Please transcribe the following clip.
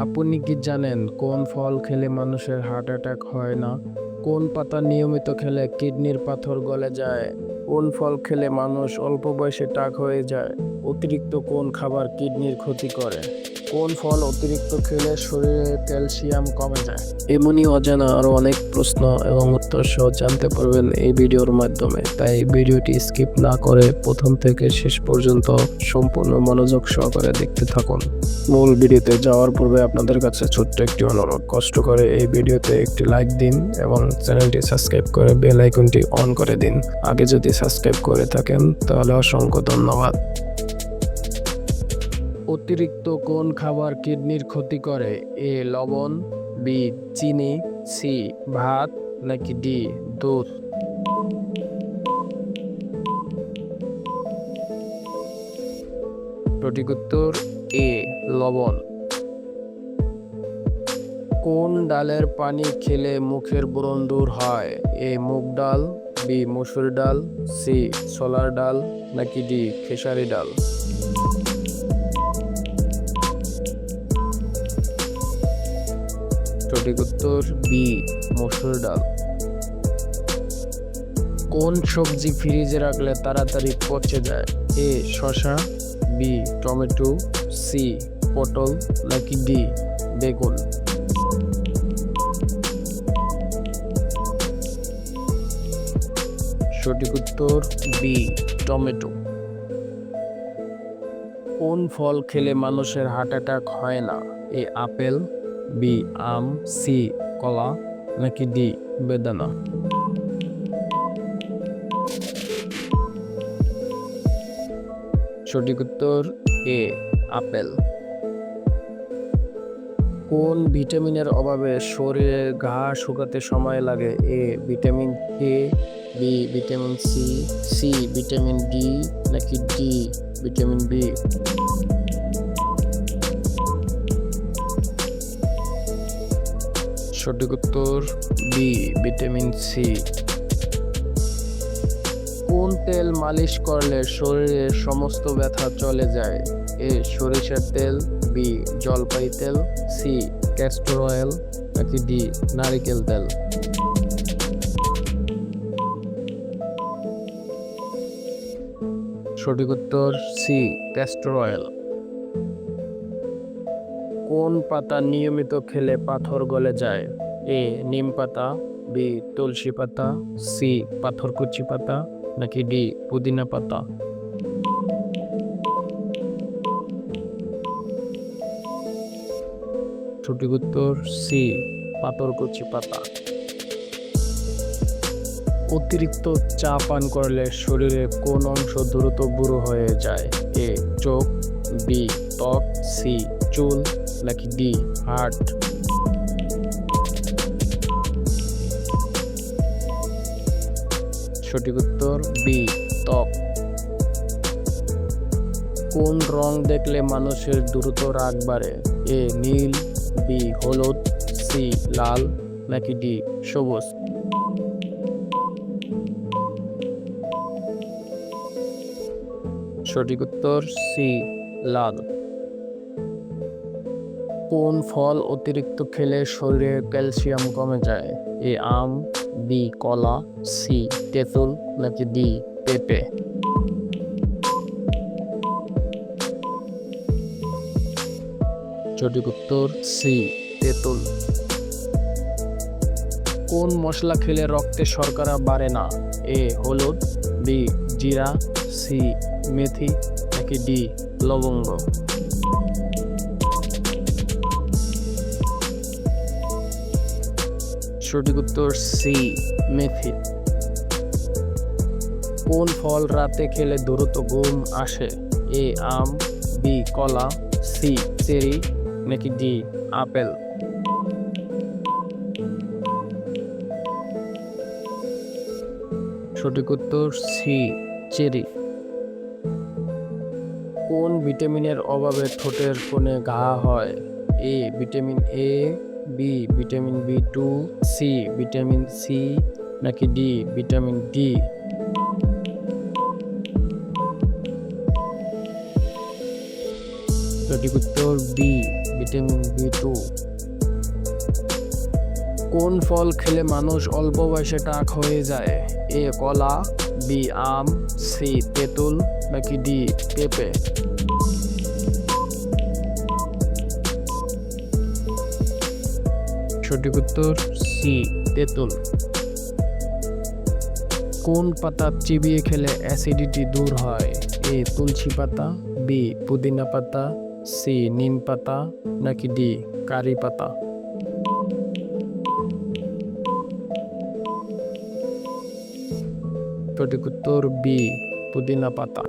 আপনি কি জানেন কোন ফল খেলে মানুষের হার্ট অ্যাটাক হয় না? কোন পাতা নিয়মিত খেলে কিডনির পাথর গলে যায়? কোন ফল খেলে মানুষ অল্প বয়সে টাক হয়ে যায়? অতিরিক্ত কোন খাবার কিডনির ক্ষতি করে? কোন ফল অতিরিক্ত খেলে শরীরে ক্যালসিয়াম কমে যায়? এমনই অজানা আরো অনেক প্রশ্ন এবং উত্তর সহ জানতে পারবেন এই ভিডিওর মাধ্যমে। তাই ভিডিওটি স্কিপ না করে প্রথম থেকে শেষ পর্যন্ত সম্পূর্ণ মনোযোগ সহকারে দেখতে থাকুন। মূল ভিডিওতে যাওয়ার পূর্বে আপনাদের কাছে ছোট্ট একটি অনুরোধ, কষ্ট করে এই ভিডিওতে একটি লাইক দিন এবং চ্যানেলটি সাবস্ক্রাইব করে বেল আইকনটি অন করে দিন। আগে যদি সাবস্ক্রাইব করে থাকেন তাহলে অসংখ্য ধন্যবাদ। অতিরিক্ত কোন খাবার কিডনির ক্ষতি করে? এ লবণ, বি চিনি, সি ভাত, নাকি ডি দুধ? সঠিক উত্তর এ লবণ। কোন ডালের পানি খেলে মুখের ব্রণ দূর হয়? এ মুগ ডাল, বি মসুর ডাল, সি ছোলার ডাল, নাকি ডি খেসারি ডাল? সঠিক উত্তর বি মসুর ডাল। কোন সবজি ফ্রিজে রাখলে তাড়াতাড়ি পচে যায়? এ শসা, বি টমেটো, সি পটল, নাকি ডি বেগুন? সঠিক উত্তর বি টমেটো। কোন ফল খেলে মানুষের হার্ট অ্যাটাক হয় না? এ আপেল, বি আম, সি কলা, নাকি ডি বেদানা? সঠিক উত্তর এ আপেল। কোন ভিটামিনের অভাবে শরীরের ঘা শুকাতে সময় লাগে? A vitamin A, B vitamin C, C vitamin D, নাকি ডি ভিটামিন বি? সঠিক উত্তর বি ভিটামিন সি। কোন তেল মালিশ করলে শরীরের সমস্ত ব্যথা চলে যায়? এ সরিষার তেল, বি জলপাই তেল, সি ক্যাস্টর অয়েল, নাকি ডি নারিকেল তেল? সঠিক উত্তর সি ক্যাস্টর অয়েল। কোন পাতা নিয়মিত খেলে পাথর গলে যায়? এ নিম পাতা, বি তুলসী পাতা, সি পাথরকুচি পাতা, নাকি ডি পুদিনা পাতা? সঠিক উত্তর সি পাথরকুচি পাতা। অতিরিক্ত চা পান করলে শরীরে কোন অংশ দ্রুত বুড়ো হয়ে যায়? এ চোখ, বি ত্বক, সি চুল, নাকি ডি হার্ট? সঠিক উত্তর বি ত্বক। কোন রং দেখলে মানুষের দ্রুত রাগ বাড়ে? এ নীল, বি হলুদ, সি লাল, নাকি ডি সবুজ? সঠিক উত্তর সি লাল। কোন ফল অতিরিক্ত খেলে শরীরে ক্যালসিয়াম কমে যায়? এ আম, বি কলা, সি তেঁতুল, নাকি ডি পেঁপে? সঠিক উত্তর সি তেঁতুল। কোন মশলা খেলে রক্তে শর্করা বাড়ে না? এ হলুদ, বি জিরা, সি মেথি, নাকি ডি লবঙ্গ? সঠিক উত্তর সি মেথি। কোন ফল রাতে খেলে দ্রুত ঘুম আসে? এ আম, বি কলা, সি চেরি, নাকি ডি আপেল? সঠিক উত্তর সি চেরি। কোন ভিটামিনের অভাবে ঠোঁটের কোণে ঘা হয়? A vitamin A, B vitamin B two, C vitamin C, নাকি ডি ভিটামিন ডি? সঠিক উত্তর বি ভিটামিন বি2। কোন ফল খেলে মানুষ অল্প বয়সে টাক হয়ে যায়? এ কলা, বি আম, সি তেঁতুল নাকি ডি পেঁপে? সঠিক উত্তর সি তেঁতুল। কোন পাতা চিবিয়ে খেলে অ্যাসিডিটি দূর হয়? এ তুলসী পাতা, বি পুদিনা পাতা, সি নিম পাতা নাকি ডি কারি পাতা? সঠিক উত্তর বি পুদিনা পাতা।